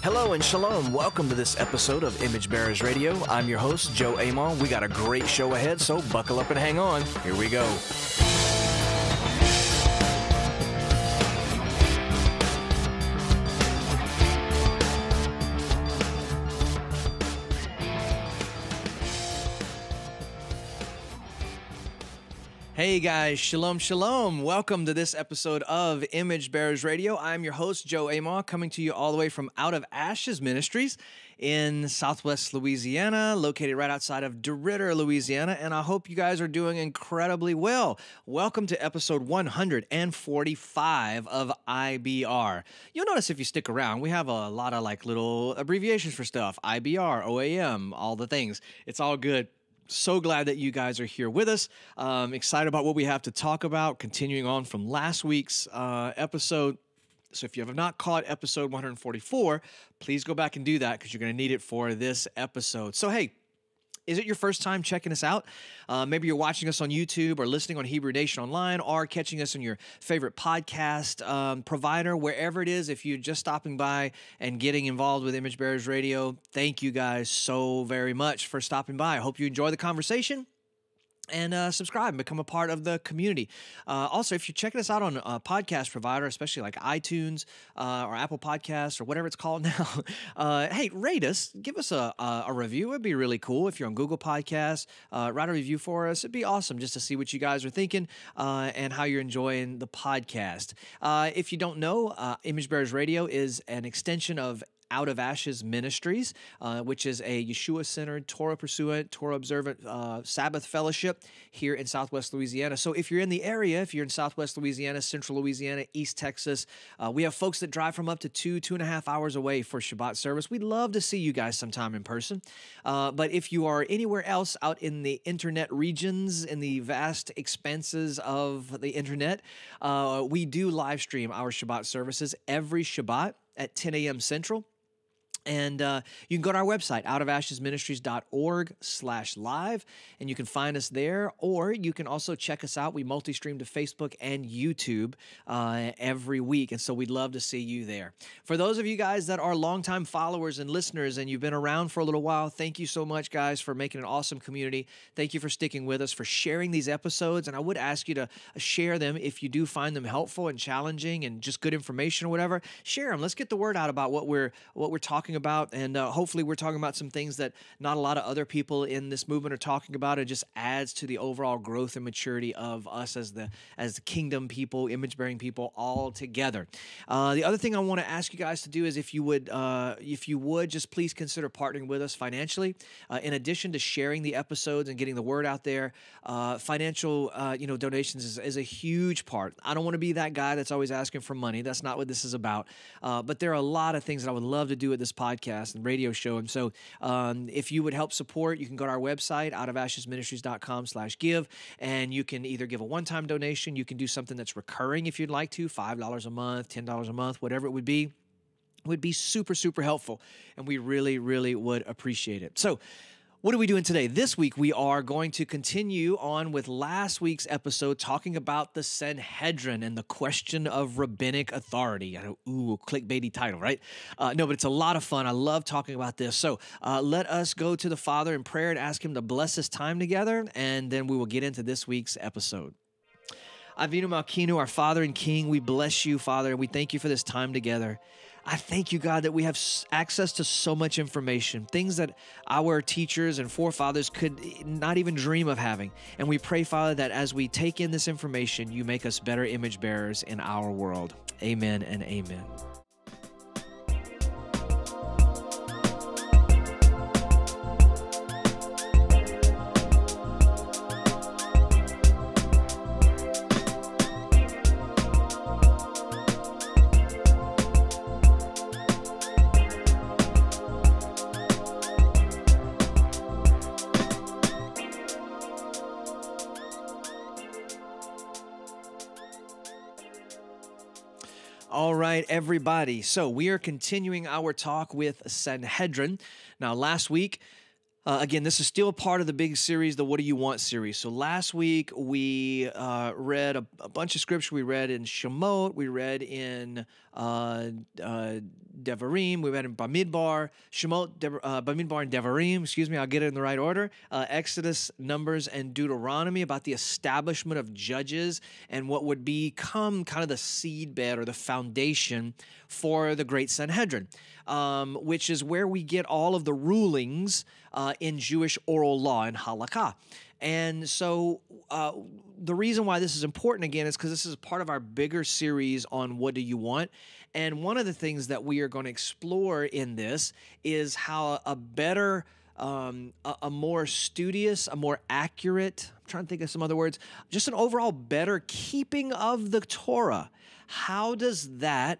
Hello and shalom. Welcome to this episode of Image Bearers Radio. I'm your host, Joe Amon. We got a great show ahead, so buckle up and hang on. Here we go. Hey guys, shalom, shalom. Welcome to this episode of Image Bearers Radio. I'm your host, Joe Amon, coming to you all the way from Out of Ashes Ministries in Southwest Louisiana, located right outside of DeRidder, Louisiana, and I hope you guys are doing incredibly well. Welcome to episode 145 of IBR. You'll notice if you stick around, we have a lot of like little abbreviations for stuff, IBR, OAM, all the things. It's all good. So glad that you guys are here with us. Excited about what we have to talk about, continuing on from last week's episode. So if you have not caught episode 144, please go back and do that because you're going to need it for this episode. So hey, is it your first time checking us out? Maybe you're watching us on YouTube or listening on Hebrew Nation Online or catching us on your favorite podcast provider, wherever it is. If you're just stopping by and getting involved with Image Bearers Radio, thank you guys so very much for stopping by. I hope you enjoy the conversation. And subscribe and become a part of the community. Also, if you're checking us out on a podcast provider, especially like iTunes or Apple Podcasts or whatever it's called now, hey, rate us. Give us a review. It'd be really cool. If you're on Google Podcasts, write a review for us. It'd be awesome just to see what you guys are thinking and how you're enjoying the podcast. If you don't know, Image Bearers Radio is an extension of Out of Ashes Ministries, which is a Yeshua-centered, Torah-pursuant, Torah-observant Sabbath fellowship here in Southwest Louisiana. So if you're in the area, if you're in Southwest Louisiana, Central Louisiana, East Texas, we have folks that drive from up to 2.5 hours away for Shabbat service. We'd love to see you guys sometime in person. But if you are anywhere else out in the internet regions, in the vast expanses of the internet, we do live stream our Shabbat services every Shabbat at 10 a.m. Central. And you can go to our website, outofashesministries.org/live, and you can find us there, or you can also check us out. We multi-stream to Facebook and YouTube every week, and so we'd love to see you there. For those of you guys that are longtime followers and listeners, and you've been around for a little while, thank you so much, guys, for making an awesome community. Thank you for sticking with us, for sharing these episodes, and I would ask you to share them if you do find them helpful and challenging and just good information or whatever. Share them. Let's get the word out about what we're talking about, and hopefully we're talking about some things that not a lot of other people in this movement are talking about. It just adds to the overall growth and maturity of us as the kingdom people, image-bearing people, all together. The other thing I want to ask you guys to do is if you would just please consider partnering with us financially. In addition to sharing the episodes and getting the word out there, financial donations is a huge part. I don't want to be that guy that's always asking for money. That's not what this is about. But there are a lot of things that I would love to do with this podcast and radio show. And so if you would help support, you can go to our website, outofashesministries.com/give, and you can either give a one-time donation. You can do something that's recurring if you'd like to, $5 a month, $10 a month, whatever it would be super, super helpful. And we really, really would appreciate it. So what are we doing today? This week, we are going to continue on with last week's episode talking about the Sanhedrin and the question of rabbinic authority. Ooh, clickbaity title, right? No, but it's a lot of fun. I love talking about this. So let us go to the Father in prayer and ask him to bless this time together, and then we will get into this week's episode. Avinu Malkeinu, our Father and King, we bless you, Father, and we thank you for this time together. I thank you, God, that we have access to so much information, things that our teachers and forefathers could not even dream of having. And we pray, Father, that as we take in this information, you make us better image bearers in our world. Amen and amen. All right, everybody. So we are continuing our talk with Sanhedrin. Now, last week, Again, this is still a part of the big series, the What Do You Want series. So last week we read a bunch of scripture. We read in Shemot, we read in Devarim, we read in Bamidbar, Shemot, Bamidbar, and Devarim. Excuse me, I'll get it in the right order. Exodus, Numbers, and Deuteronomy about the establishment of judges and what would become kind of the seedbed or the foundation for the Great Sanhedrin, which is where we get all of the rulings in Jewish oral law and halakha. And so the reason why this is important, again, is because this is part of our bigger series on What Do You Want? And one of the things that we are going to explore in this is how a better, a more studious, a more accurate, I'm trying to think of some other words, just an overall better keeping of the Torah. How does that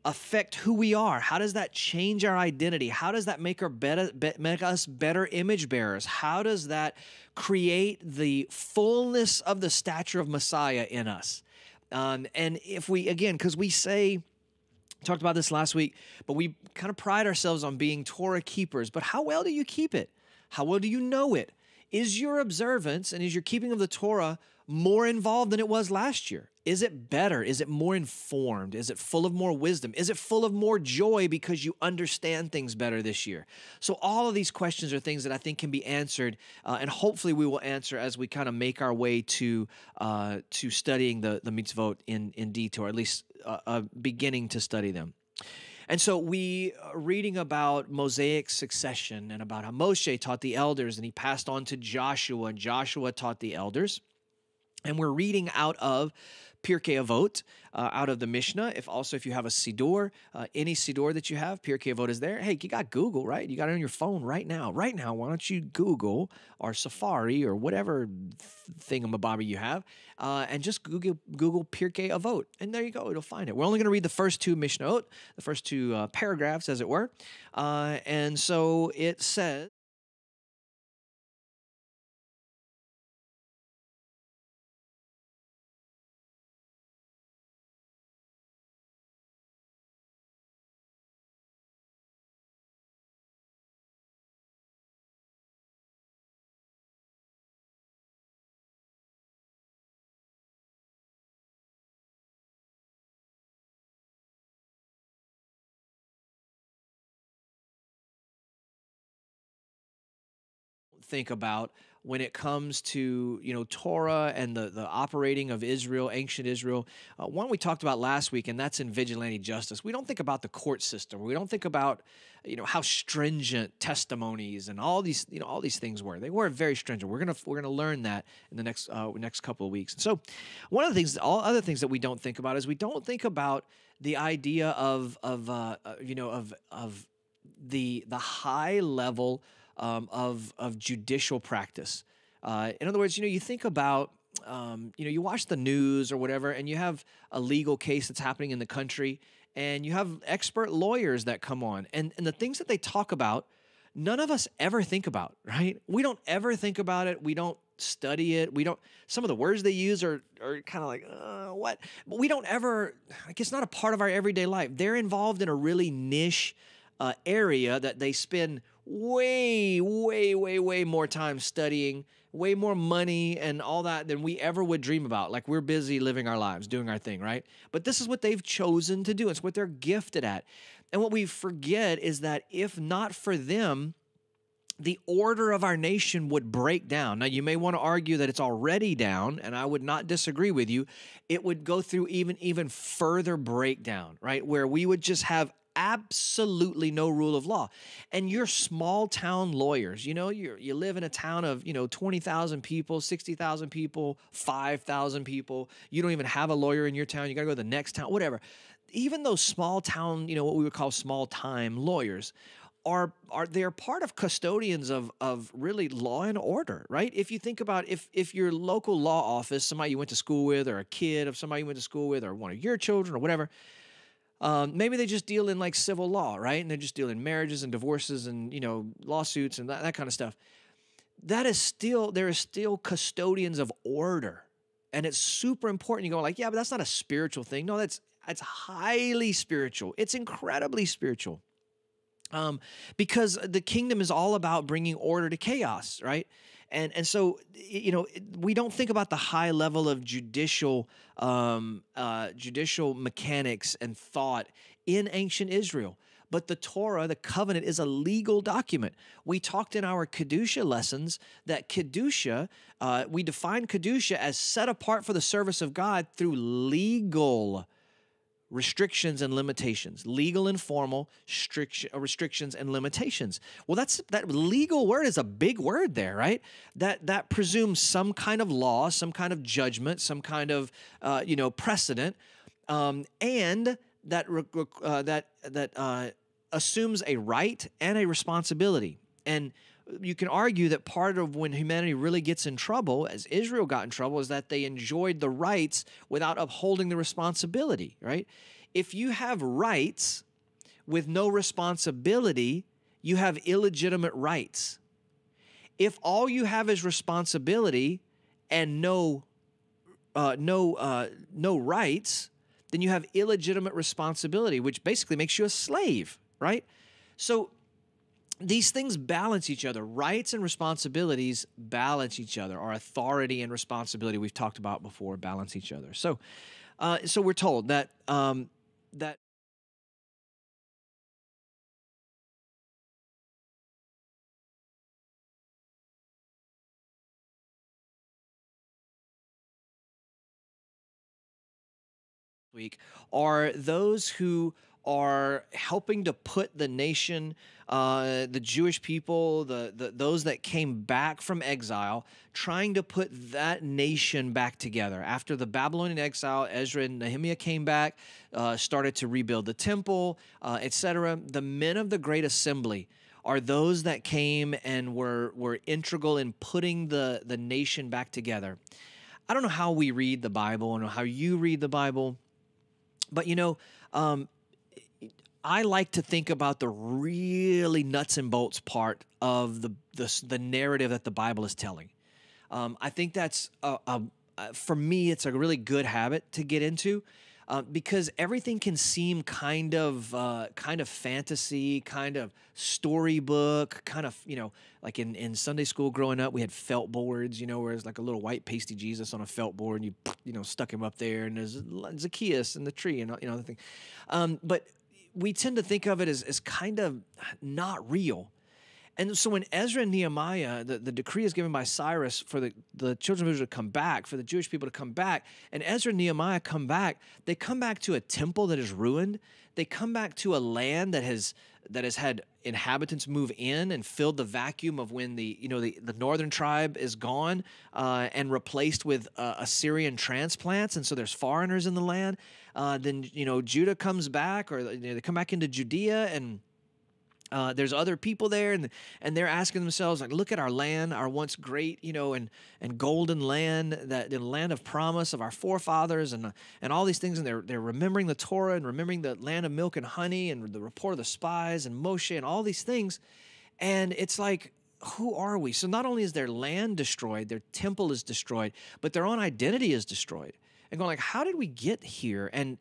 affect who we are? How does that change our identity? How does that make us better image bearers? How does that create the fullness of the stature of Messiah in us? And if we, again, because we say, talked about this last week, but we kind of pride ourselves on being Torah keepers. But how well do you keep it? How well do you know it? Is your observance and is your keeping of the Torah more involved than it was last year? Is it better? Is it more informed? Is it full of more wisdom? Is it full of more joy because you understand things better this year? So all of these questions are things that I think can be answered, and hopefully we will answer as we kind of make our way to studying the mitzvot in detail, or at least beginning to study them. And so we are reading about Mosaic succession and about how Moshe taught the elders and he passed on to Joshua and Joshua taught the elders. And we're reading out of Pirkei Avot, out of the Mishnah. If you have a Siddur, any Siddur that you have, Pirkei Avot is there. Hey, you got Google, right? You got it on your phone right now. Right now, why don't you Google or Safari or whatever thingamabobby you have, and just Google Pirkei Avot, and there you go. It'll find it. We're only going to read the first two Mishnahot, the first two paragraphs, as it were. And so it says, think about when it comes to Torah and the operating of Israel, ancient Israel. One we talked about last week, and that's in vigilante justice. We don't think about the court system. We don't think about how stringent testimonies and all these things were. They were very stringent. We're gonna learn that in the next couple of weeks. And so one of the things, all other things that we don't think about is we don't think about the idea of the high level of judicial practice. In other words, you think about, you watch the news or whatever, and you have a legal case that's happening in the country, and you have expert lawyers that come on, and the things that they talk about, none of us ever think about, right? We don't ever think about it. We don't study it. Some of the words they use are kind of like, what? But we don't ever, it's not a part of our everyday life. They're involved in a really niche area that they spend way more time studying, way more money and all that than we ever would dream about. Like, we're busy living our lives, doing our thing, right? But this is what they've chosen to do. It's what they're gifted at. And what we forget is that if not for them, the order of our nation would break down. Now, you may want to argue that it's already down, and I would not disagree with you. It would go through even further breakdown, right? Where we would just have absolutely no rule of law. And you're small town lawyers, you live in a town of, 20,000 people, 60,000 people, 5,000 people. You don't even have a lawyer in your town. You got to go to the next town, whatever. Even those small town, what we would call small time lawyers they're part of custodians of really law and order, right? If you think about if your local law office, somebody you went to school with, or a kid of somebody you went to school with, or one of your children or whatever, maybe they just deal in like civil law, right? And they just deal in marriages and divorces and, lawsuits and that kind of stuff. There is still custodians of order. And it's super important. You go like, yeah, but that's not a spiritual thing. No, it's highly spiritual. It's incredibly spiritual. um, because the kingdom is all about bringing order to chaos, right? And so we don't think about the high level of judicial mechanics and thought in ancient Israel. But the Torah, the covenant, is a legal document. We talked in our Kedusha lessons that Kedusha, we define Kedusha as set apart for the service of God through legal restrictions and limitations, legal and formal restrictions and limitations. Well, that legal word is a big word there, right? That presumes some kind of law, some kind of judgment, some kind of precedent, and that assumes a right and a responsibility. And you can argue that part of when humanity really gets in trouble, as Israel got in trouble, is that they enjoyed the rights without upholding the responsibility, right? If you have rights with no responsibility, you have illegitimate rights. If all you have is responsibility and no rights, then you have illegitimate responsibility, which basically makes you a slave, right? So these things balance each other. Rights and responsibilities balance each other. Our authority and responsibility, we've talked about before, balance each other. So we're told that that week are those who are helping to put the nation, the Jewish people, those that came back from exile, trying to put that nation back together. After the Babylonian exile, Ezra and Nehemiah came back, started to rebuild the temple, etc. The men of the Great Assembly are those that came and were integral in putting the nation back together. I don't know how we read the Bible. I don't know how you read the Bible. But I like to think about the really nuts and bolts part of the narrative that the Bible is telling. I think that's for me, it's a really good habit to get into. Because everything can seem kind of fantasy, kind of storybook, kind of, like in Sunday school growing up, we had felt boards, where it's like a little white pasty Jesus on a felt board, and you stuck him up there, and there's Zacchaeus and the tree, and the thing. But we tend to think of it as kind of not real. And so when Ezra and Nehemiah, the decree is given by Cyrus for the children of Israel to come back, for the Jewish people to come back, and Ezra and Nehemiah come back, they come back to a temple that is ruined. They come back to a land that has had inhabitants move in and filled the vacuum of when the northern tribe is gone and replaced with Assyrian transplants, and so there's foreigners in the land. Then Judah comes back, or they come back into Judea, and there's other people there, and they're asking themselves, like, look at our land, our once great, and golden land, that the land of promise of our forefathers, and all these things, and they're remembering the Torah and remembering the land of milk and honey and the report of the spies and Moshe and all these things, and it's like, who are we? So not only is their land destroyed, their temple is destroyed, but their own identity is destroyed. And going like, how did we get here, and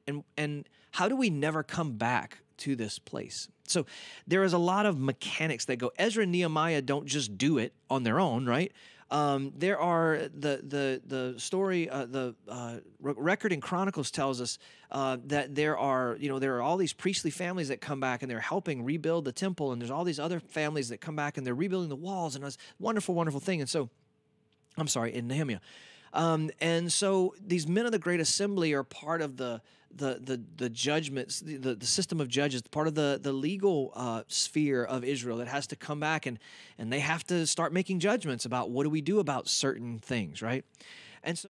how do we never come back to this place? So there is a lot of mechanics that go. Ezra and Nehemiah don't just do it on their own, right? There are the story, the record in Chronicles tells us that there are all these priestly families that come back and they're helping rebuild the temple, and there's all these other families that come back and they're rebuilding the walls, and it's a wonderful, wonderful thing. And so, I'm sorry, in Nehemiah. And so these men of the Great Assembly are part of the judgments, the system of judges, part of the legal sphere of Israel that has to come back, and they have to start making judgments about what do we do about certain things, right? And so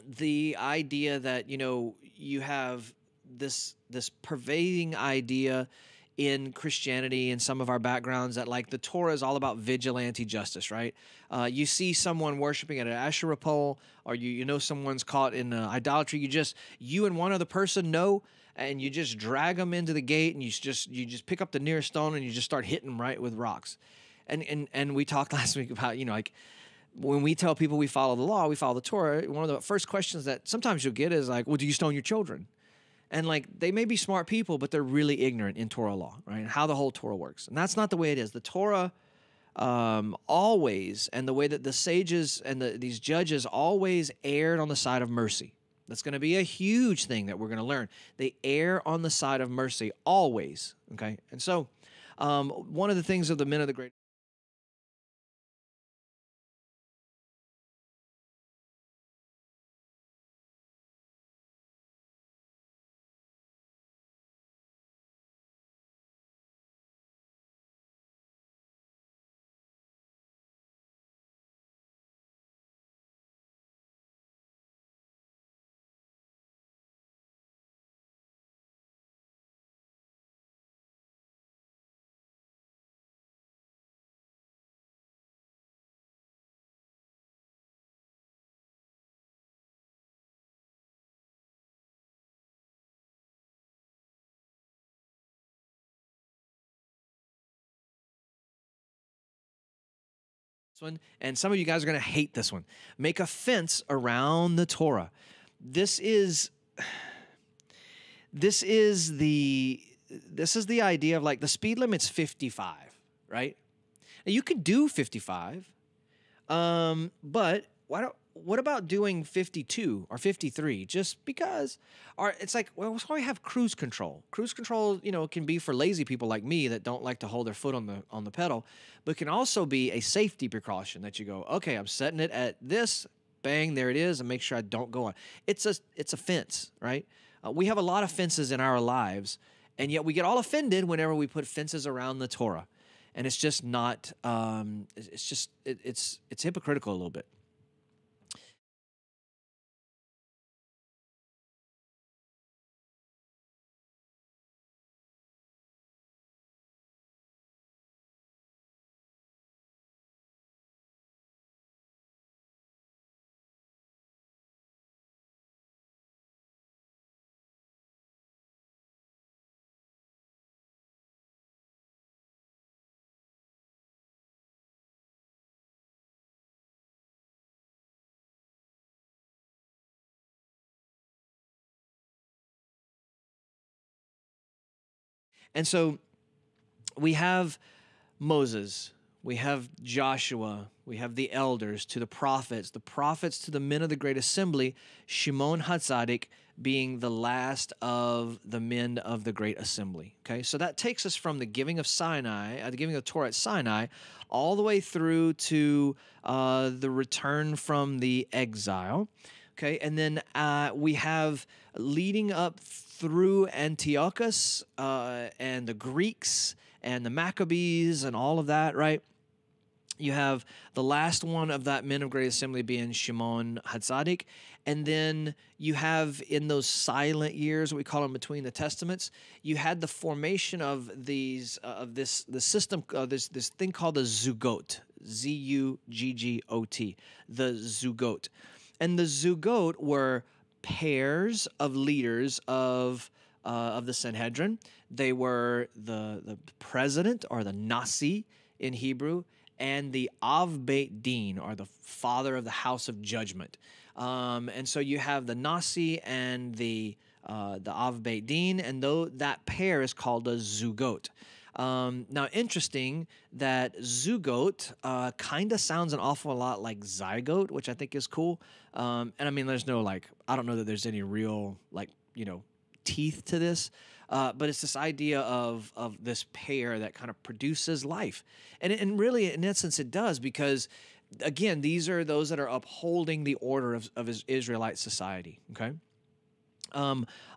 the idea that you have this pervading idea in Christianity and some of our backgrounds that like the Torah is all about vigilante justice, right? You see someone worshiping at an Asherah pole, or you know someone's caught in idolatry. You and one other person know, and you just drag them into the gate, and you just pick up the nearest stone and you just start hitting them right with rocks. And we talked last week about, like, when we tell people we follow the law, we follow the Torah, one of the first questions that sometimes you'll get is like, well, do you stone your children? And like, they may be smart people, but they're really ignorant in Torah law, right? And how the whole Torah works. And that's not the way it is. The Torah always, and the way that the sages and these judges always erred on the side of mercy. That's going to be a huge thing that we're going to learn. They err on the side of mercy always, okay? And so one of the things of the men of the great one, and some of you guys are going to hate this one. Make a fence around the Torah. This is the idea of like the speed limit's 55, right? Now you could do 55, but what about doing 52 or 53? Just because, or it's like, well, why we have cruise control? Cruise control, can be for lazy people like me that don't like to hold their foot on the pedal, but can also be a safety precaution that you go, okay, I'm setting it at this, bang, there it is, and make sure I don't go on. It's a fence, right? We have a lot of fences in our lives, and yet we get all offended whenever we put fences around the Torah, and it's just not. It's hypocritical a little bit. And so we have Moses, we have Joshua, we have the elders to the prophets to the men of the great assembly, Shimon Hatzadik being the last of the men of the great assembly. Okay, so that takes us from the giving of Sinai, the giving of Torah at Sinai, all the way through to the return from the exile. Okay, and then we have leading up through Antiochus and the Greeks and the Maccabees and all of that, right? You have the last one of that men of great assembly being Shimon Hatzadik. And then you have in those silent years, we call them between the testaments, you had the formation of these the system, this thing called the Zugot, Zuggot, the Zugot. And the Zugot were pairs of leaders of the Sanhedrin. They were the president, or the Nasi in Hebrew, and the Av Beit Din, or the father of the house of judgment. And so you have the Nasi and the Av Beit Din, and that pair is called a Zugot. Now, interesting that Zugot kind of sounds an awful lot like zygote, which I think is cool. And I mean, there's no I don't know that there's any real teeth to this, but it's this idea of this pair that kind of produces life. And really, in essence, it does, because, again, these are those that are upholding the order of Israelite society, okay?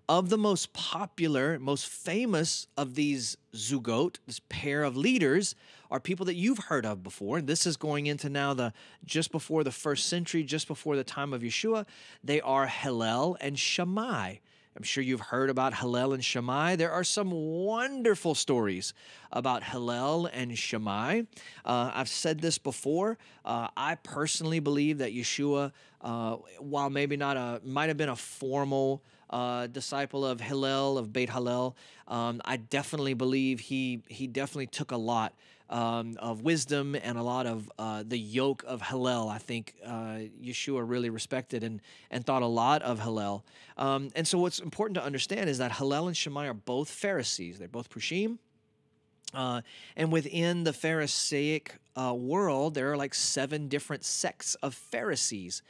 Of the most popular, most famous of these Zugot, this pair of leaders, are people that you've heard of before. And this is going into now just before the 1st century, just before the time of Yeshua. They are Hillel and Shammai. I'm sure you've heard about Hillel and Shammai. There are some wonderful stories about Hillel and Shammai. I've said this before. I personally believe that Yeshua, while maybe might have been a formal disciple of Hillel, of Beit Hillel, I definitely believe he definitely took a lot of wisdom and a lot of the yoke of Hillel. I think Yeshua really respected and thought a lot of Hillel. And so what's important to understand is that Hillel and Shammai are both Pharisees. They're both Prushim. And within the Pharisaic world, there are like 7 different sects of Pharisees,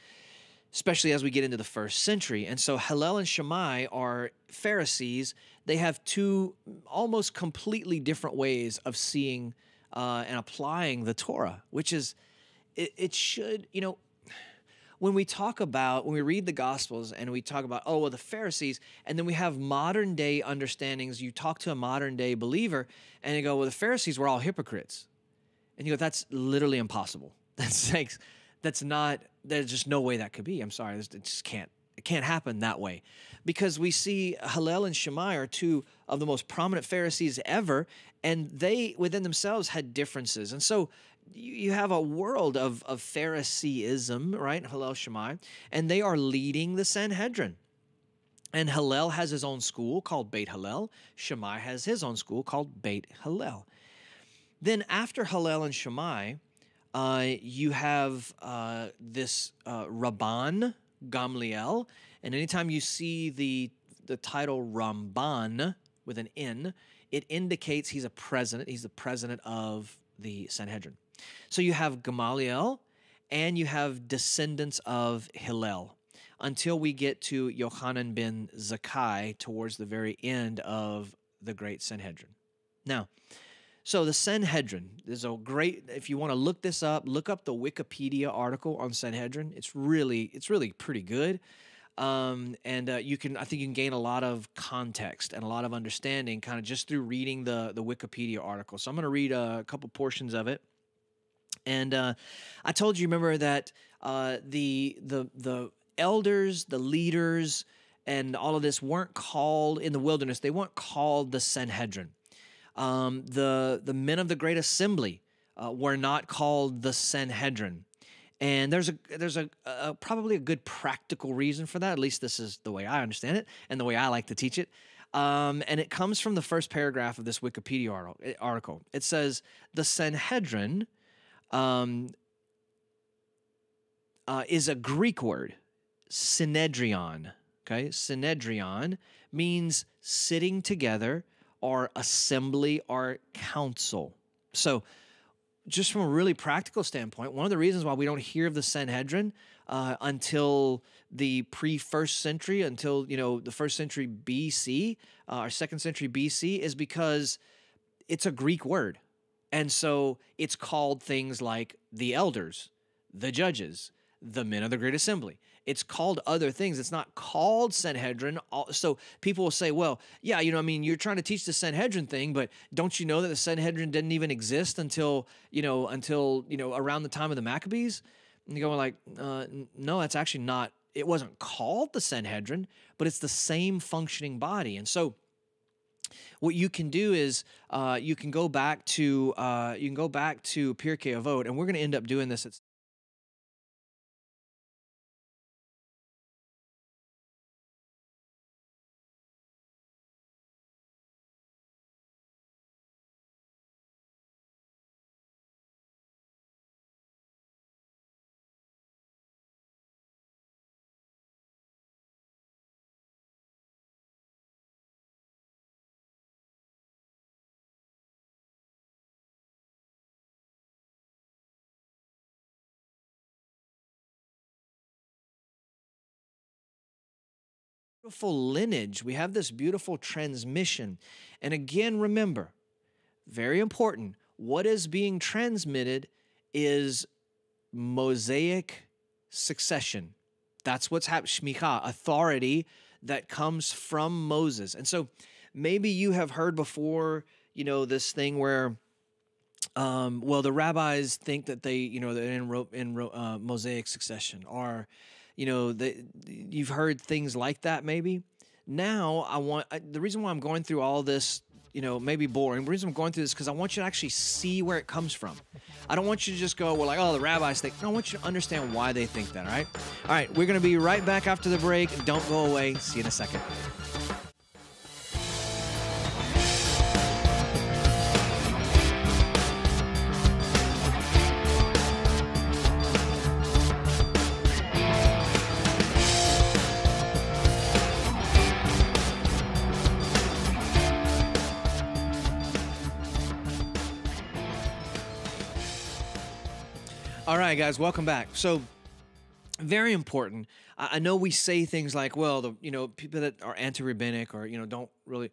especially as we get into the first century. And so Hillel and Shammai are Pharisees. They have 2 almost completely different ways of seeing and applying the Torah, which is, it should, when we read the Gospels and we talk about, the Pharisees, and then we have modern day understandings, you talk to a modern day believer and you go, well, the Pharisees were all hypocrites. And you go, that's literally impossible. There's just no way that could be. I'm sorry, it can't happen that way. Because we see Hillel and Shammai are 2 of the most prominent Pharisees ever, and they within themselves had differences. And so you have a world of Phariseeism, right? Hillel, Shammai, and they are leading the Sanhedrin. And Hillel has his own school called Beit Hillel. Shammai has his own school called Beit Hillel. Then after Hillel and Shammai, you have this Rabban Gamliel, and anytime you see the title Ramban with an N, it indicates he's a president. He's the president of the Sanhedrin. So you have Gamaliel, and you have descendants of Hillel, until we get to Yochanan ben Zakkai towards the very end of the Great Sanhedrin. Now, so the Sanhedrin is a great, if you want to look this up, look up the Wikipedia article on Sanhedrin. It's really pretty good. I think you can gain a lot of context and a lot of understanding kind of just through reading the Wikipedia article. So I'm going to read a couple portions of it. And I told you, remember that the elders, the leaders, and all of this weren't called in the wilderness. They weren't called the Sanhedrin. The men of the Great Assembly were not called the Sanhedrin. And there's probably a good practical reason for that. At least this is the way I understand it and the way I like to teach it. And it comes from the first paragraph of this Wikipedia article. It says, the Sanhedrin is a Greek word, synedrion. Okay, synedrion means sitting together or assembly or council. So just from a really practical standpoint, one of the reasons why we don't hear of the Sanhedrin until the pre-first century, until the first century BC, or second century BC, is because it's a Greek word. And so it's called things like the elders, the judges, the men of the Great Assembly. It's called other things. It's not called Sanhedrin. So people will say, well, yeah, you're trying to teach the Sanhedrin thing, but don't you know that the Sanhedrin didn't even exist until around the time of the Maccabees? And you go like, no, that's actually not, it wasn't called the Sanhedrin, but it's the same functioning body. And so what you can do is you can go back to Pirkei Avot, and we're going to end up doing this at beautiful lineage. We have this beautiful transmission. And again, remember, very important, what is being transmitted is Mosaic succession. That's what's happening. Shmicha, authority that comes from Moses. And so maybe you have heard before, this thing where, the rabbis think that they're in Mosaic succession, or, you've heard things like that maybe. now the reason why I'm going through all this, maybe boring. The reason I'm going through this because I want you to actually see where it comes from. I don't want you to just go, well, like, oh, the rabbis think. No, I want you to understand why they think that, all right? All right, we're going to be right back after the break. Don't go away. See you in a second. All right, guys, welcome back. So, very important. I know we say things like, well, people that are anti-rabbinic or, don't really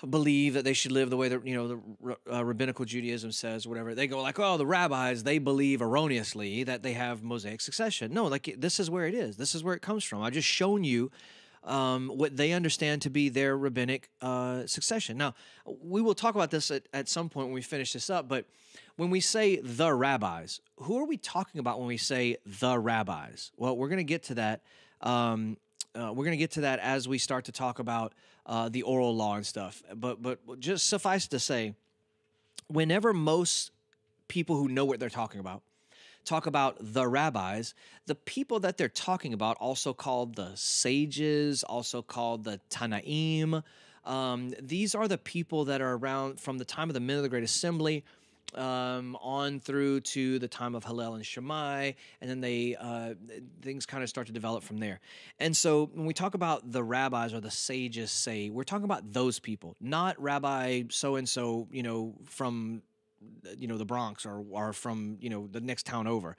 believe that they should live the way that, the rabbinical Judaism says, whatever. They go like, oh, the rabbis, they believe erroneously that they have Mosaic succession. No, like, this is where it is. This is where it comes from. I've just shown you what they understand to be their rabbinic succession. Now, we will talk about this at some point when we finish this up, but when we say the rabbis, who are we talking about when we say the rabbis? Well, we're going to get to that. We're going to get to that as we start to talk about the oral law and stuff. But just suffice to say, whenever most people who know what they're talking about talk about the rabbis, the people that they're talking about, also called the sages, also called the Tanaim, these are the people that are around from the time of the men of the Great Assembly on through to the time of Hillel and Shammai, and then things kind of start to develop from there. And so when we talk about the rabbis or the sages, we're talking about those people, not Rabbi so-and-so, from the Bronx or from the next town over.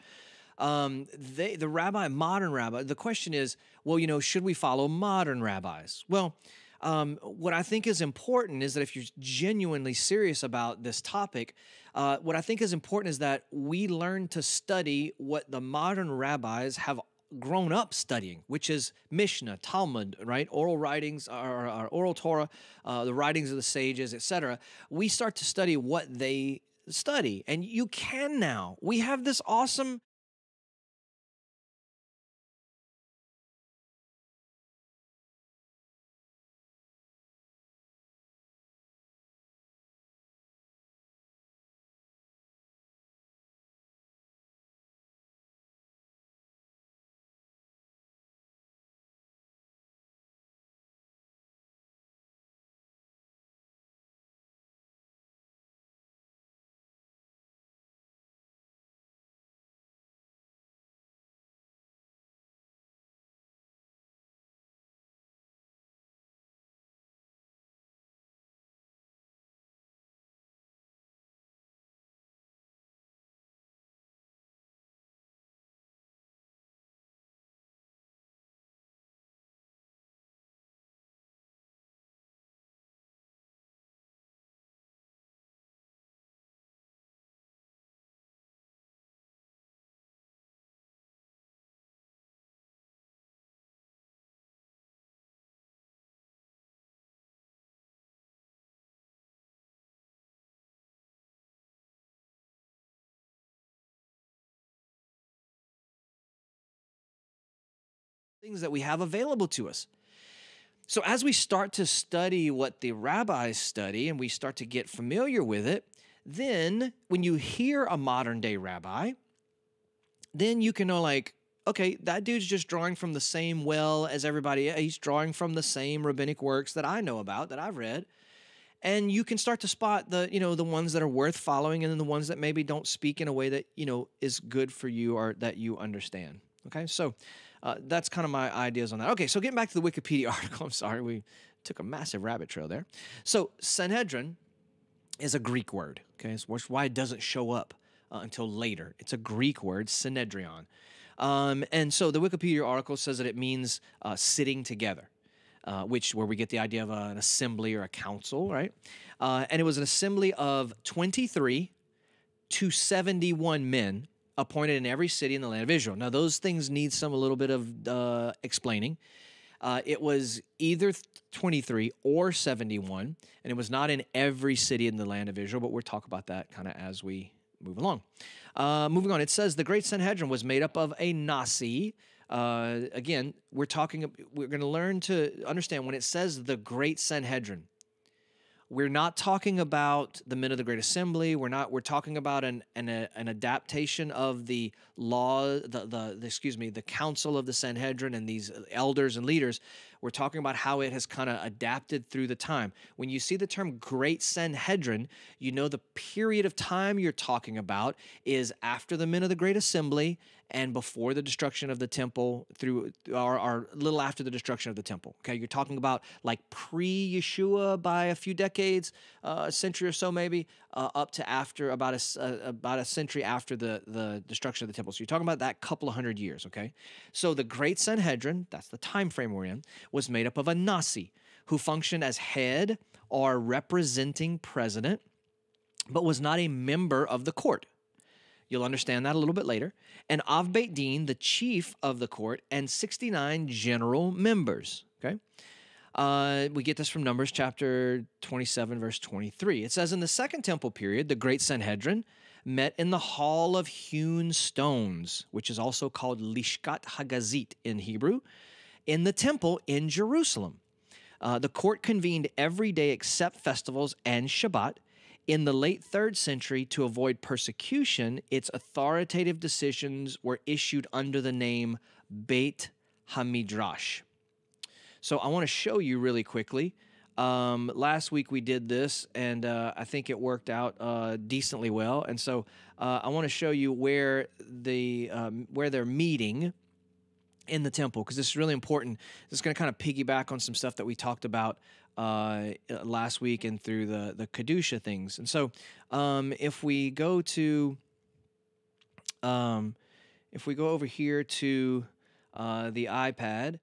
Modern rabbi. The question is, well, should we follow modern rabbis? Well, what I think is important is that if you're genuinely serious about this topic, what I think is important is that we learn to study what the modern rabbis have grown up studying, which is Mishnah, Talmud, right? Oral writings, or oral Torah, the writings of the sages, etc. We start to study what they study, and you can now. We have this awesome things that we have available to us. So as we start to study what the rabbis study and we start to get familiar with it, then when you hear a modern day rabbi, then you can know, like, okay, that dude's just drawing from the same well as everybody. He's drawing from the same rabbinic works that I know about, that I've read. And you can start to spot the ones that are worth following and then the ones that maybe don't speak in a way that, is good for you or that you understand. Okay, so that's kind of my ideas on that. Okay, so getting back to the Wikipedia article, I'm sorry, we took a massive rabbit trail there. So Sanhedrin is a Greek word, okay? It's why it doesn't show up until later. It's a Greek word, synedrion. And so the Wikipedia article says that it means sitting together, where we get the idea of an assembly or a council, right? And it was an assembly of 23 to 71 men appointed in every city in the land of Israel. Now, those things need a little bit of explaining. It was either 23 or 71, and it was not in every city in the land of Israel, but we'll talk about that kind of as we move along. Moving on, it says the Great Sanhedrin was made up of a Nasi, Again, we're going to learn to understand when it says the Great Sanhedrin. We're not talking about the men of the Great Assembly. We're talking about an adaptation of the law, the council of the Sanhedrin and these elders and leaders. We're talking about how it has kind of adapted through the time. When you see the term Great Sanhedrin, you know the period of time you're talking about is after the men of the Great Assembly and before the destruction of the temple, or a little after the destruction of the temple. Okay, you're talking about like pre-Yeshua by a few decades, a century or so maybe, up to after about a century after the destruction of the temple. So you're talking about that couple of hundred years. Okay, so the Great Sanhedrin, that's the time frame we're in, was made up of a Nasi who functioned as head or representing president, but was not a member of the court. You'll understand that a little bit later. And Av Beit Din, the chief of the court, and 69 general members. Okay, we get this from Numbers chapter 27, verse 23. It says, in the Second Temple period, the Great Sanhedrin met in the Hall of Hewn Stones, which is also called Lishkat Hagazit in Hebrew, in the temple in Jerusalem. The court convened every day except festivals and Shabbat. In the late 3rd century, to avoid persecution, its authoritative decisions were issued under the name Beit HaMidrash. So I want to show you really quickly. Last week we did this, and I think it worked out decently well. And so I want to show you where they're meeting in the temple, because this is really important. This is going to kind of piggyback on some stuff that we talked about last week and through the Kedusha things. And so if we go over here to the iPad,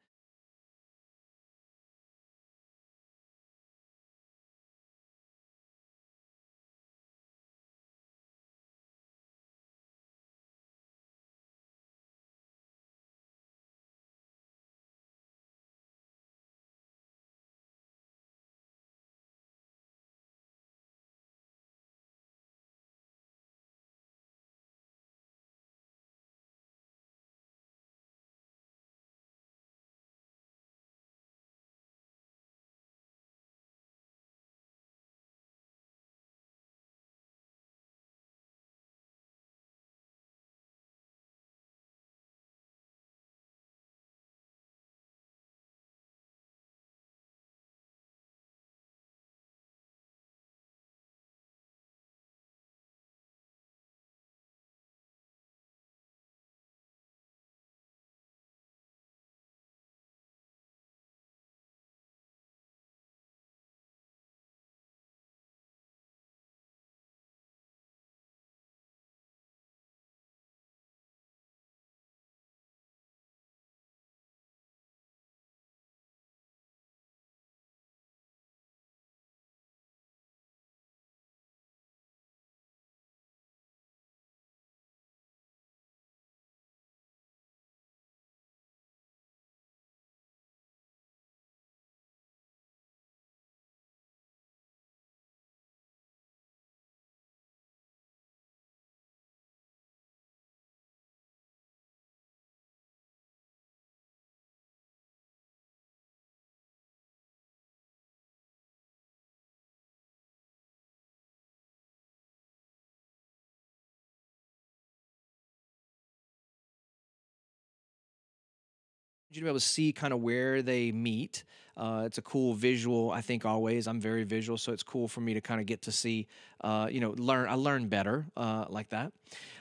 you to be able to see kind of where they meet. It's a cool visual, I think, always. I'm very visual, so it's cool for me to kind of get to see, learn. I learn better like that.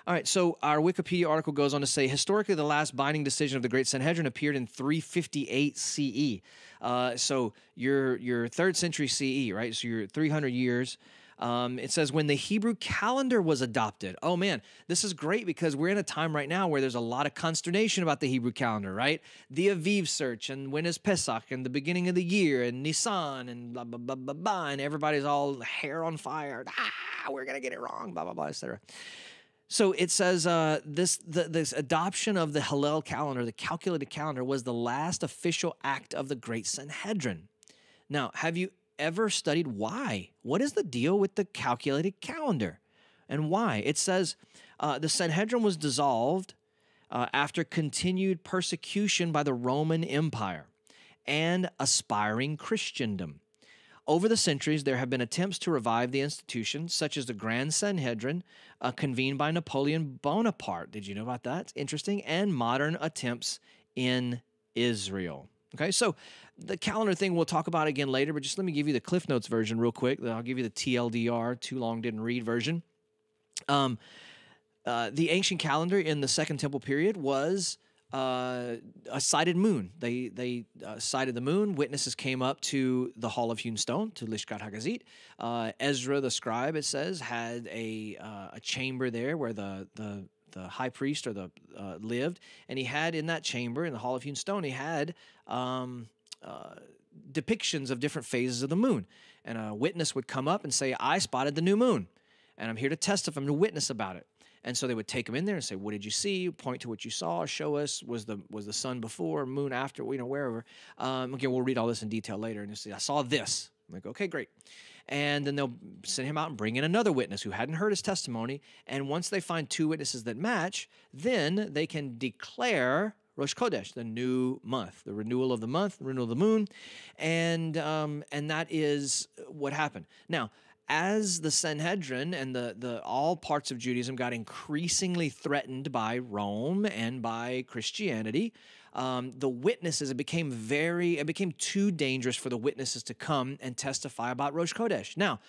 All right, so our Wikipedia article goes on to say, historically, the last binding decision of the Great Sanhedrin appeared in 358 CE. So your 3rd century CE, right? So you're 300 years. It says when the Hebrew calendar was adopted. Oh man, this is great because we're in a time right now where there's a lot of consternation about the Hebrew calendar, right? The Aviv search and when is Pesach and the beginning of the year and Nisan and blah, blah, blah, blah, blah, and everybody's all hair on fire. We're going to get it wrong, blah, blah, blah, etc. So it says this adoption of the Hillel calendar, the calculated calendar, was the last official act of the Great Sanhedrin. Now, have you ever studied why? What is the deal with the calculated calendar and why? It says the Sanhedrin was dissolved after continued persecution by the Roman Empire and aspiring Christendom. Over the centuries, there have been attempts to revive the institution, such as the Grand Sanhedrin, convened by Napoleon Bonaparte. Did you know about that? Interesting. And modern attempts in Israel. Okay, so the calendar thing we'll talk about again later, but just let me give you the Cliff Notes version real quick. Then I'll give you the TLDR, too long didn't read version. The ancient calendar in the Second Temple period was a sighted moon. They sighted the moon. Witnesses came up to the Hall of Hewn Stone, to Lishkat HaGazit. Ezra the scribe, it says, had a chamber there where the high priest or lived, and he had in that chamber in the Hall of Hewn Stone, he had depictions of different phases of the moon. And a witness would come up and say, "I spotted the new moon, and I'm here to testify, I'm to witness about it." And so they would take him in there and say, "What did you see? Point to what you saw. Show us. Was the sun before, moon after? Wherever." Again, we'll read all this in detail later. And you say, "I saw this." I'm like, "Okay, great." And then they'll send him out and bring in another witness who hadn't heard his testimony. And once they find two witnesses that match, then they can declare Rosh Chodesh, the new month, the renewal of the month, the renewal of the moon, and that is what happened. Now, as the Sanhedrin and the all parts of Judaism got increasingly threatened by Rome and by Christianity, the witnesses, it became too dangerous for the witnesses to come and testify about Rosh Chodesh. Now,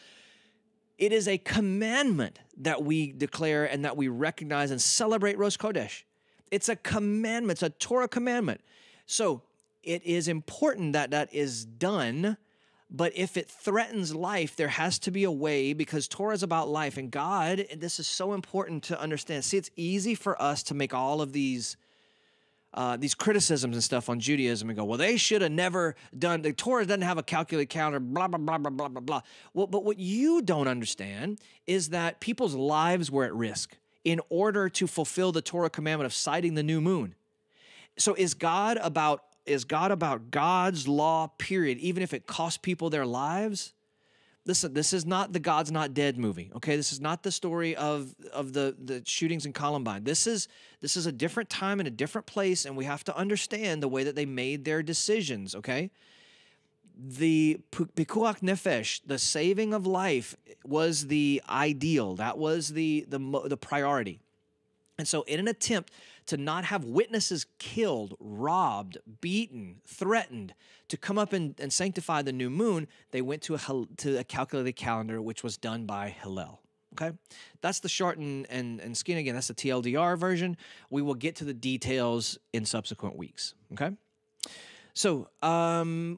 it is a commandment that we declare and that we recognize and celebrate Rosh Chodesh. It's a commandment. It's a Torah commandment. So it is important that that is done. But if it threatens life, there has to be a way, because Torah is about life. And God, and this is so important to understand. See, it's easy for us to make all of these criticisms and stuff on Judaism and go, "Well, they should have never done, the Torah doesn't have a calculated calendar, blah, blah, blah, blah, blah, blah, blah." Well, but what you don't understand is that people's lives were at risk in order to fulfill the Torah commandment of sighting the new moon. So is God about God's law, period, even if it costs people their lives? Listen, this is not the God's Not Dead movie, okay? This is not the story of the shootings in Columbine. This is a different time and a different place, and we have to understand the way that they made their decisions, okay? The pikuach nefesh, the saving of life, was the ideal. That was the priority. And so in an attempt to not have witnesses killed, robbed, beaten, threatened, to come up and sanctify the new moon, they went to a calculated calendar, which was done by Hillel. Okay? That's the short and skin. Again, that's the TLDR version. We will get to the details in subsequent weeks. Okay? So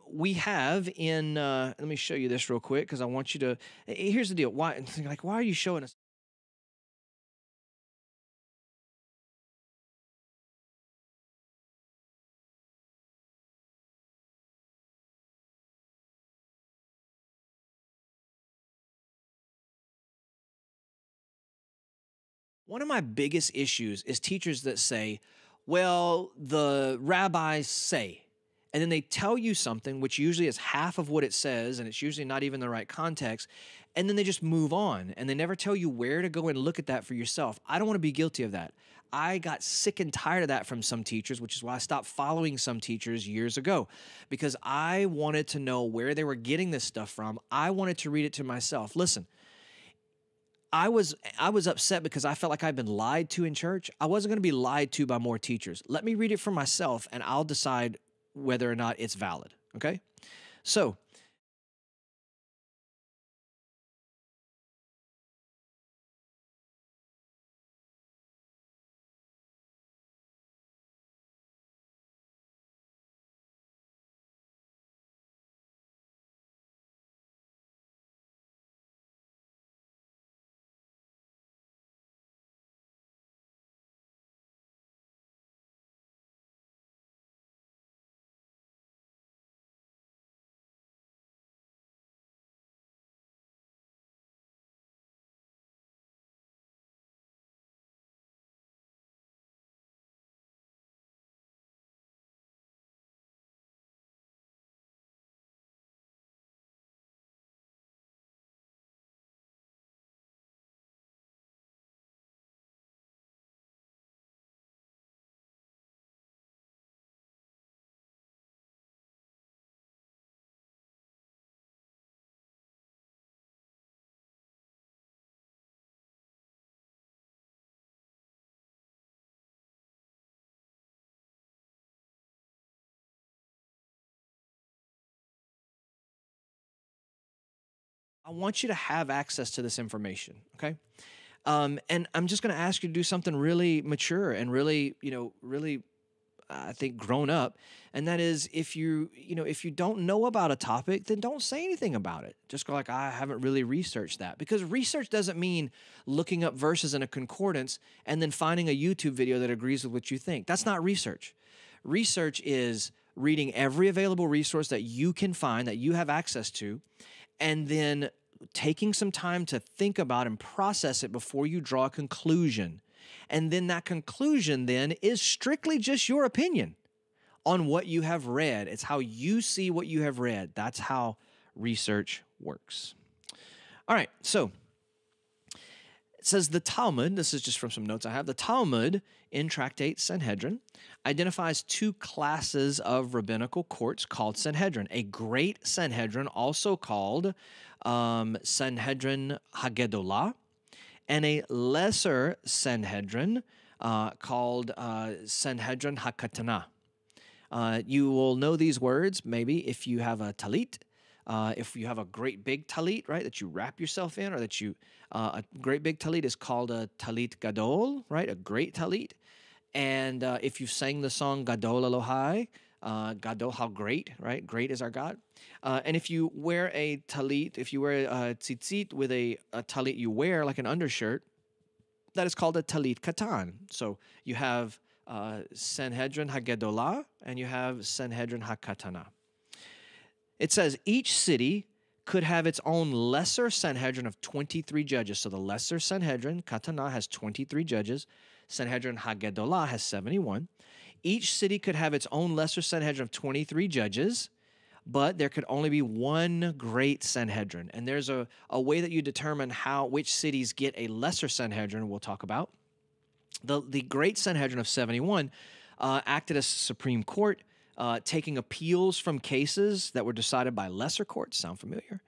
we have in, let me show you this real quick, because I want you to, here's the deal. Why are you showing us? One of my biggest issues is teachers that say, "Well, the rabbis say," and then they tell you something which usually is half of what it says, and it's usually not even the right context, and then they just move on, and they never tell you where to go and look at that for yourself. I don't want to be guilty of that. I got sick and tired of that from some teachers, which is why I stopped following some teachers years ago, because I wanted to know where they were getting this stuff from. I wanted to read it to myself. Listen, I was upset because I felt like I'd been lied to in church. I wasn't going to be lied to by more teachers. Let me read it for myself, and I'll decide whether or not it's valid, okay? So I want you to have access to this information, okay? And I'm just going to ask you to do something really mature and really, really, I think, grown up. And that is, if you don't know about a topic, then don't say anything about it. Just go like, I haven't really researched that. Because research doesn't mean looking up verses in a concordance and then finding a YouTube video that agrees with what you think. That's not research. Research is reading every available resource that you can find, that you have access to, and then taking some time to think about and process it before you draw a conclusion. And then that conclusion then is strictly just your opinion on what you have read. It's how you see what you have read. That's how research works. All right, so it says the Talmud, this is just from some notes I have, the Talmud in Tractate Sanhedrin identifies two classes of rabbinical courts called Sanhedrin. A great Sanhedrin, also called Sanhedrin Hagedolah, and a lesser Sanhedrin called Sanhedrin HaKatanah. You will know these words maybe if you have a talit, if you have a great big talit, right, that you wrap yourself in, or that you, a great big talit is called a talit gadol, right, a great talit. And if you sang the song Gadol Elohai, Gadol, how great, right? Great is our God. And if you wear a talit, if you wear a tzitzit with a talit you wear, like an undershirt, that is called a talit katan. So you have Sanhedrin HaGedolah and you have Sanhedrin HaKatanah. It says each city could have its own lesser Sanhedrin of 23 judges. So the lesser Sanhedrin, Katanah, has 23 judges. Sanhedrin HaGedolah has 71. Each city could have its own lesser Sanhedrin of 23 judges, but there could only be one great Sanhedrin. And there's a way that you determine which cities get a lesser Sanhedrin we'll talk about. The great Sanhedrin of 71 acted as Supreme Court, taking appeals from cases that were decided by lesser courts. Sound familiar?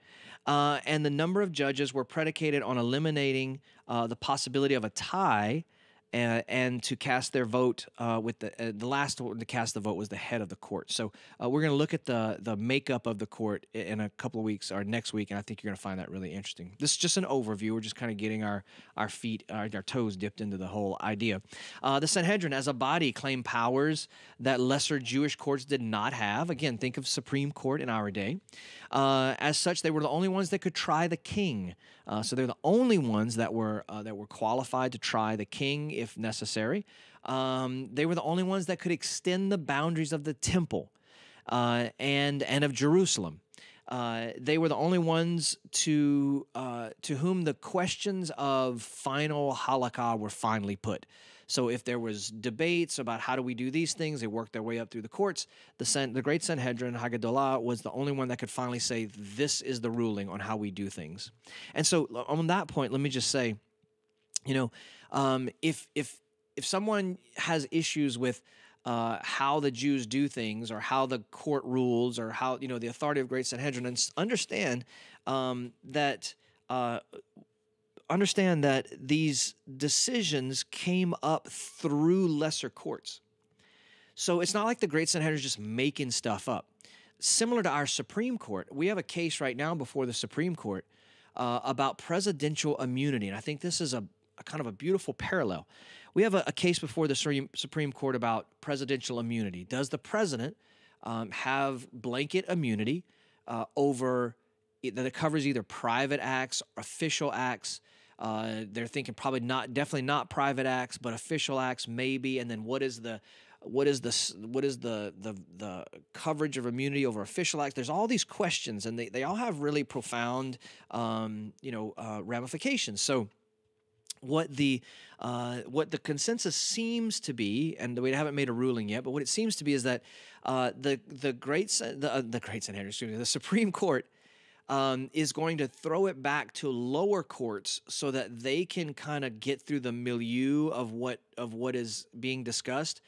And the number of judges were predicated on eliminating the possibility of a tie, and to cast their vote with the last one to cast the vote was the head of the court. So we're going to look at the makeup of the court in a couple of weeks or next week, and I think you're going to find that really interesting. This is just an overview. We're just kind of getting our feet, our toes dipped into the whole idea. The Sanhedrin, as a body, claimed powers that lesser Jewish courts did not have. Again, think of Supreme Court in our day. As such, they were the only ones that could try the king. So they're the only ones that were qualified to try the king if necessary. They were the only ones that could extend the boundaries of the temple and of Jerusalem. They were the only ones to whom the questions of final halakha were finally put. So if there was debates about how do we do these things, they worked their way up through the courts. The great Sanhedrin, Hagedolah, was the only one that could finally say, this is the ruling on how we do things. And so on that point, let me just say, if someone has issues with how the Jews do things, or how the court rules, or how the authority of great Sanhedrin, and understand that these decisions came up through lesser courts. So it's not like the great Sanhedrin is just making stuff up. Similar to our Supreme Court, we have a case right now before the Supreme Court about presidential immunity, and I think this is a kind of a beautiful parallel. We have a case before the Supreme Court about presidential immunity. Does the president have blanket immunity over that it covers either private acts, official acts? They're thinking definitely not private acts, but official acts maybe. And then what is the coverage of immunity over official acts? There's all these questions, and they all have really profound ramifications. So what the consensus seems to be, and we haven't made a ruling yet, but what it seems to be is that the Supreme Court is going to throw it back to lower courts so that they can kind of get through the milieu of what is being discussed.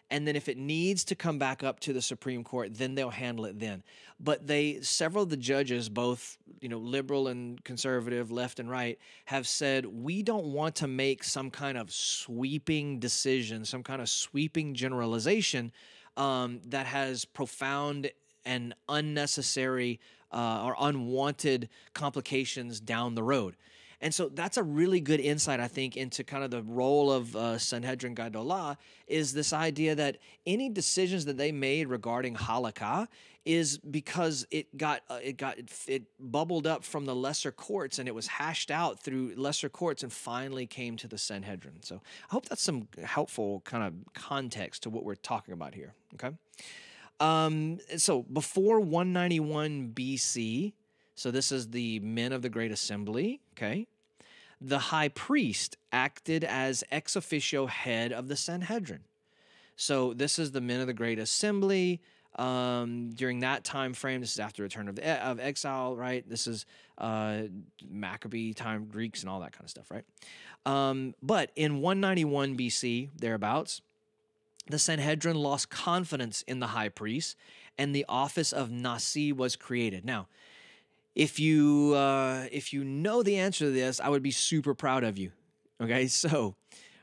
And then if it needs to come back up to the Supreme Court, then they'll handle it then. But several of the judges, both liberal and conservative, left and right, have said, we don't want to make some kind of sweeping decision, some kind of sweeping generalization that has profound and unnecessary or unwanted complications down the road. And so that's a really good insight, I think, into kind of the role of Sanhedrin Gadolah, is this idea that any decisions that they made regarding halakha is because it bubbled up from the lesser courts, and it was hashed out through lesser courts and finally came to the Sanhedrin. So I hope that's some helpful kind of context to what we're talking about here, okay? So before 191 BC, so this is the men of the Great Assembly, okay? The high priest acted as ex officio head of the Sanhedrin. So this is the men of the Great Assembly. During that time frame, this is after return of exile, right? This is Maccabee time, Greeks and all that kind of stuff, right? But in 191 BC, thereabouts, the Sanhedrin lost confidence in the high priest, and the office of Nasi was created. Now, if you know the answer to this, I would be super proud of you. Okay, so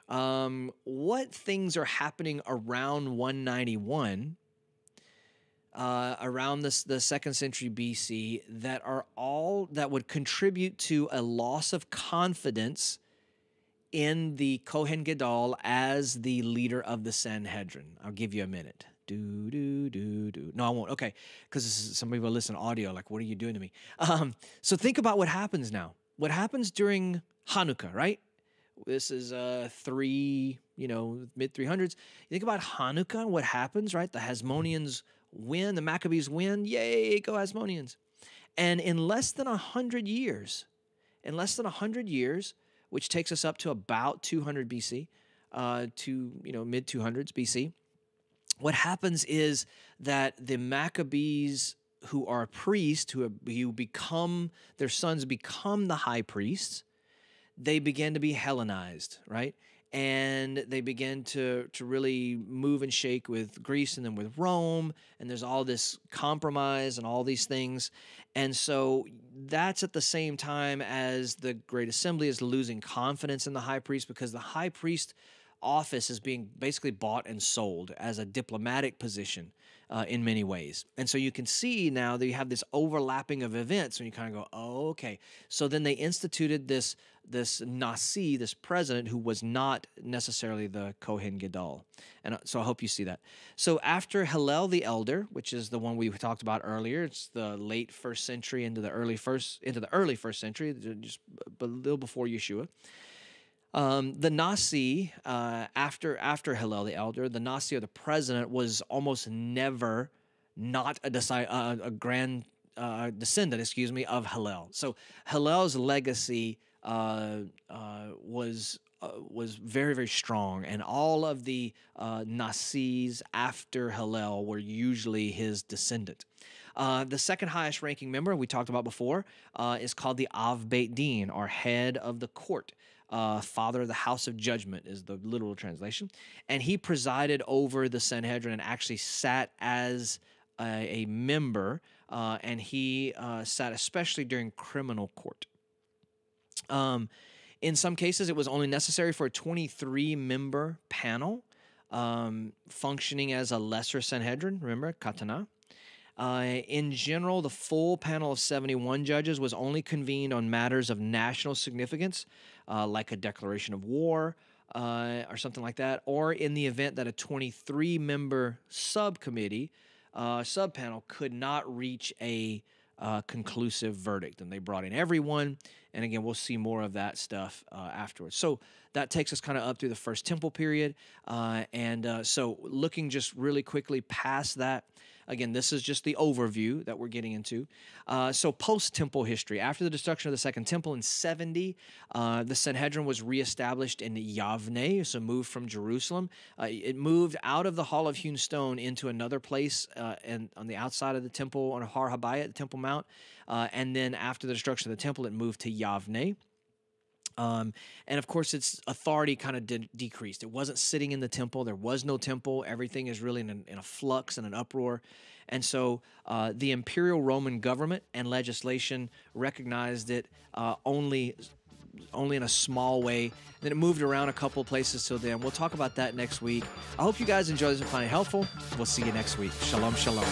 what things are happening around 191, around the 2nd century BC, that would contribute to a loss of confidence in the Kohen Gadol as the leader of the Sanhedrin? I'll give you a minute. No, I won't. Okay, because some people listen to audio like, what are you doing to me? So think about what happens now. What happens during Hanukkah, right? This is mid 300s. You think about Hanukkah, what happens, right? The Hasmoneans win, the Maccabees win. Yay, go Hasmoneans. And in less than 100 years, which takes us up to about 200 BC, mid 200s BC, what happens is that the Maccabees, who are priests, who become, their sons become the high priests, they begin to be Hellenized, right? And they begin to really move and shake with Greece and then with Rome, and there's all this compromise and all these things. And so that's at the same time as the Great Assembly is losing confidence in the high priest, because the high priest office is being basically bought and sold as a diplomatic position in many ways. And so you can see now that you have this overlapping of events, and you kind of go, oh, okay. So then they instituted this Nasi, this president, who was not necessarily the Kohen Gadol. And so I hope you see that. So after Hillel the Elder, which is the one we talked about earlier, it's the late 1st century into the early first century, just a little before Yeshua. The Nasi, after Hillel the Elder, the Nasi, or the president, was almost never not a grand descendant, of Hillel. So Hillel's legacy was very, very strong, and all of the Nasis after Hillel were usually his descendant. The second highest ranking member we talked about before is called the Av Beit Din, or head of the court. Father of the house of judgment is the literal translation. And he presided over the Sanhedrin and actually sat as a member, and he sat especially during criminal court. In some cases, it was only necessary for a 23-member panel functioning as a lesser Sanhedrin, remember, Katana. In general, the full panel of 71 judges was only convened on matters of national significance, like a declaration of war or something like that, or in the event that a 23-member subcommittee, subpanel, could not reach a conclusive verdict. And they brought in everyone, and again, we'll see more of that stuff afterwards. So that takes us kind of up through the First Temple period, so looking just really quickly past that, again, this is just the overview that we're getting into. So post-temple history. After the destruction of the Second Temple in 70, the Sanhedrin was reestablished in Yavne, so moved from Jerusalem. It moved out of the Hall of Hewn Stone into another place and on the outside of the temple, on Har Habayit, the Temple Mount. And then after the destruction of the temple, it moved to Yavne. And of course, its authority kind of decreased. It wasn't sitting in the temple. There was no temple. Everything is really in a flux and an uproar. And so the imperial Roman government and legislation recognized it only in a small way. Then it moved around a couple places till then. We'll talk about that next week. I hope you guys enjoy this and find it helpful. We'll see you next week. Shalom, shalom.